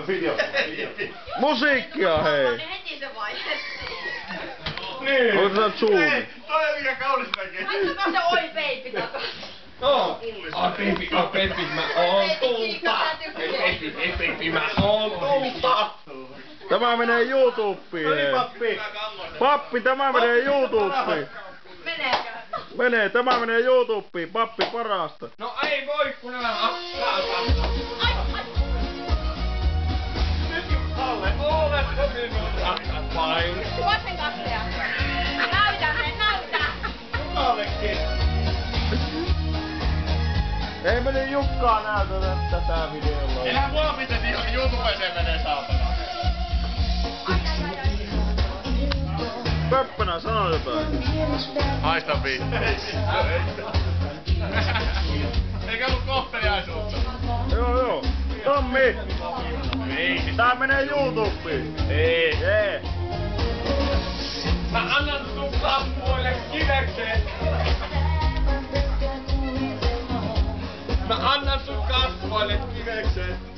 Video. Musiikkia hei! Heti se vaihdettiin. Niin. Otetaan zoom. Hei, toi on mikä kaunis näkee. Laittakaa se oi baby takas. No. Baby, mä oon tulta. Baby, mä oon tulta. Tämä menee YouTubeen hei. Pappi. Pappi, tämä menee YouTubeen. Meneekö? Menee, tämä menee YouTubeen. Pappi parasta. No ei voi kun nämä hakkaata. Ai. Oletko minun rakas vain? Vasen katsoja. Näytä. Kukallekin. Ei mene Jukkaa näytetä tätä videolla. Eihän mua pitäisi ihan YouTubeseen menee saatana. Pöppänä, sano jotain. Haista viittä. Eikä ollut kohteliaisuutta. Joo. Tommi! Ei. Tää menee YouTubeen. Ei. Jee. Mä annan sun kasvoille kiveksen. Mä annan sun kasvoille kiveksen.